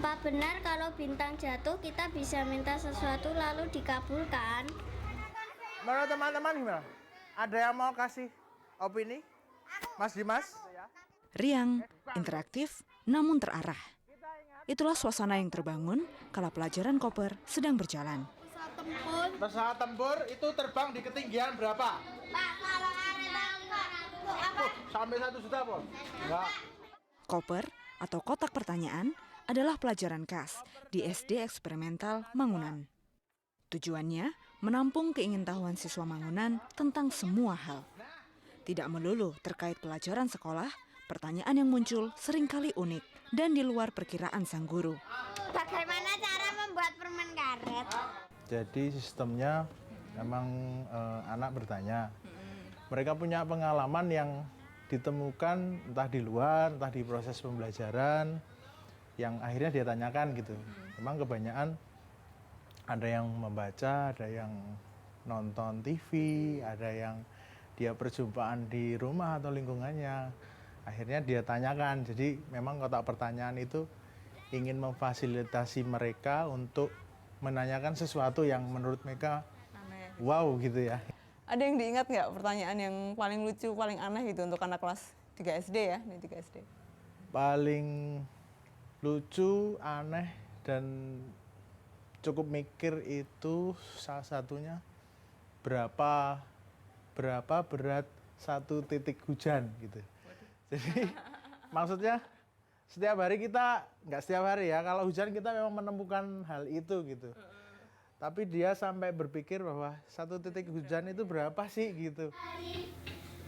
Apa benar kalau bintang jatuh kita bisa minta sesuatu lalu dikabulkan? Menurut teman-teman gimana? Ada yang mau kasih opini? Mas Dimas? Riang, interaktif, namun terarah. Itulah suasana yang terbangun kala pelajaran koper sedang berjalan. Pesawat tempur itu terbang di ketinggian berapa? Pak, kalau apa? Sampai 1 juta, Bos? Enggak. Koper atau kotak pertanyaan adalah pelajaran khas di SD Eksperimental Mangunan. Tujuannya menampung keingintahuan siswa Mangunan tentang semua hal. Tidak melulu terkait pelajaran sekolah, pertanyaan yang muncul seringkali unik dan di luar perkiraan sang guru. Bagaimana cara membuat permen karet? Jadi sistemnya memang anak bertanya. Mereka punya pengalaman yang ditemukan entah di luar, entah di proses pembelajaran, yang akhirnya dia tanyakan gitu. Memang kebanyakan ada yang membaca, ada yang nonton TV, ada yang dia perjumpaan di rumah atau lingkungannya. Akhirnya dia tanyakan. Jadi memang kotak pertanyaan itu ingin memfasilitasi mereka untuk menanyakan sesuatu yang menurut mereka Aneh. wow gitu ya. Ada yang diingat nggak pertanyaan yang paling lucu, paling aneh gitu untuk anak kelas 3 SD ya? Ini 3 SD. Paling lucu, aneh, dan cukup mikir itu salah satunya berapa berat 1 titik hujan gitu. Jadi maksudnya setiap hari kita, nggak setiap hari ya, kalau hujan kita memang menemukan hal itu gitu. Tapi dia sampai berpikir bahwa 1 titik hujan itu berapa sih gitu.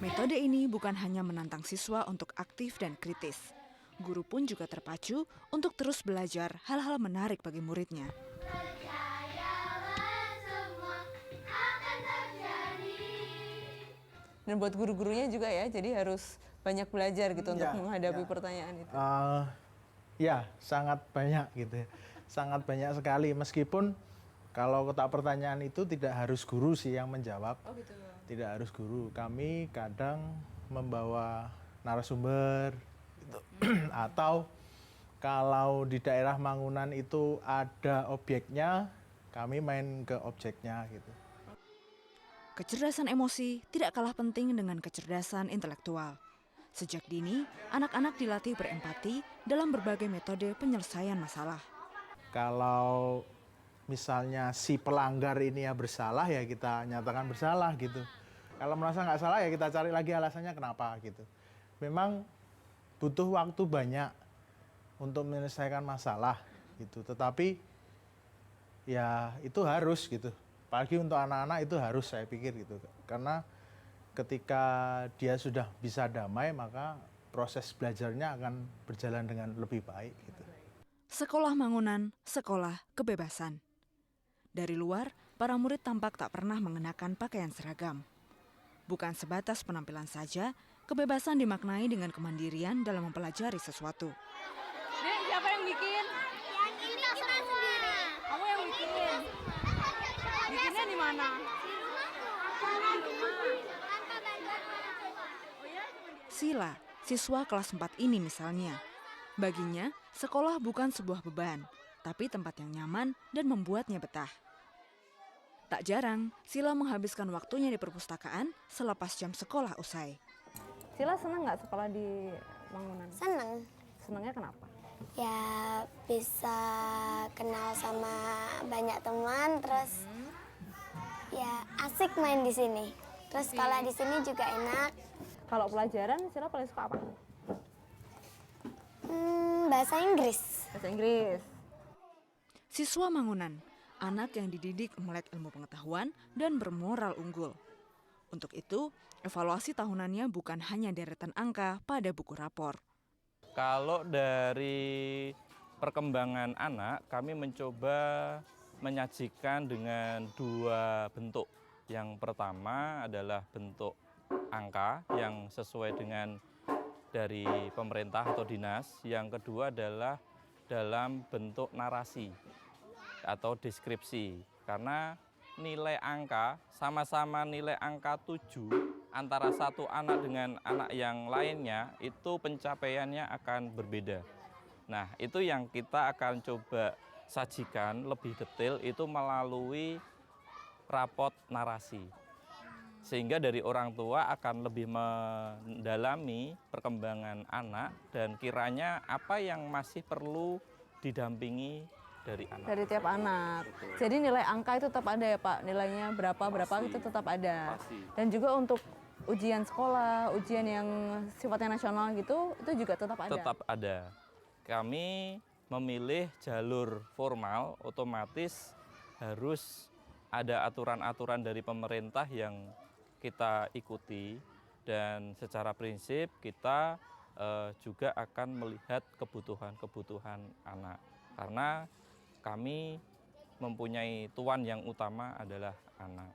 Metode ini bukan hanya menantang siswa untuk aktif dan kritis. Guru pun juga terpacu untuk terus belajar hal-hal menarik bagi muridnya. Dan buat guru-gurunya juga ya, jadi harus banyak belajar gitu untuk menghadapi pertanyaan itu. Ya, sangat banyak gitu ya. Sangat banyak sekali, meskipun kalau kotak pertanyaan itu tidak harus guru sih yang menjawab. Oh gitu. Tidak harus guru. Kami kadang membawa narasumber gitu. Atau kalau di daerah Mangunan itu ada objeknya, kami main ke objeknya gitu. Kecerdasan emosi tidak kalah penting dengan kecerdasan intelektual. Sejak dini, anak-anak dilatih berempati dalam berbagai metode penyelesaian masalah. Kalau misalnya si pelanggar ini ya bersalah, ya kita nyatakan bersalah gitu. Kalau merasa nggak salah ya kita cari lagi alasannya kenapa gitu. Memang butuh waktu banyak untuk menyelesaikan masalah gitu. Tetapi ya itu harus gitu. Apalagi untuk anak-anak itu harus, saya pikir gitu. Karena ketika dia sudah bisa damai, maka proses belajarnya akan berjalan dengan lebih baik gitu. Sekolah Mangunan, sekolah kebebasan. Dari luar, para murid tampak tak pernah mengenakan pakaian seragam. Bukan sebatas penampilan saja, kebebasan dimaknai dengan kemandirian dalam mempelajari sesuatu. Dek, siapa yang bikin? Yang ini kita sendiri. Kamu yang bikin? Bikinnya di mana? Sila, siswa kelas 4 ini misalnya. Baginya, sekolah bukan sebuah beban, tapi tempat yang nyaman dan membuatnya betah. Tak jarang, Sila menghabiskan waktunya di perpustakaan selepas jam sekolah usai. Sila seneng nggak sekolah di Mangunan? Seneng. Senengnya kenapa? Ya bisa kenal sama banyak teman, terus ya asik main di sini. Terus sekolah di sini juga enak. Kalau pelajaran, Sila paling suka apa? Bahasa Inggris. Bahasa Inggris. Siswa Mangunan, anak yang dididik melek ilmu pengetahuan dan bermoral unggul. Untuk itu, evaluasi tahunannya bukan hanya deretan angka pada buku rapor. Kalau dari perkembangan anak, kami mencoba menyajikan dengan 2 bentuk. Yang pertama adalah bentuk angka yang sesuai dengan dari pemerintah atau dinas. Yang kedua adalah dalam bentuk narasi atau deskripsi. Karena nilai angka, sama-sama nilai angka 7, antara satu anak dengan anak yang lainnya, itu pencapaiannya akan berbeda. Nah, itu yang kita akan coba sajikan lebih detail itu melalui rapot narasi. Sehingga dari orang tua akan lebih mendalami perkembangan anak dan kiranya apa yang masih perlu didampingi dari anak. Dari tiap anak. Jadi nilai angka itu tetap ada ya Pak, nilainya berapa itu tetap ada. Pasti. Dan juga untuk ujian sekolah, ujian yang sifatnya nasional gitu, itu juga tetap ada. Tetap ada. Kami memilih jalur formal, otomatis harus ada aturan-aturan dari pemerintah yang kita ikuti, dan secara prinsip kita juga akan melihat kebutuhan-kebutuhan anak. Karena kami mempunyai tuan yang utama adalah anak.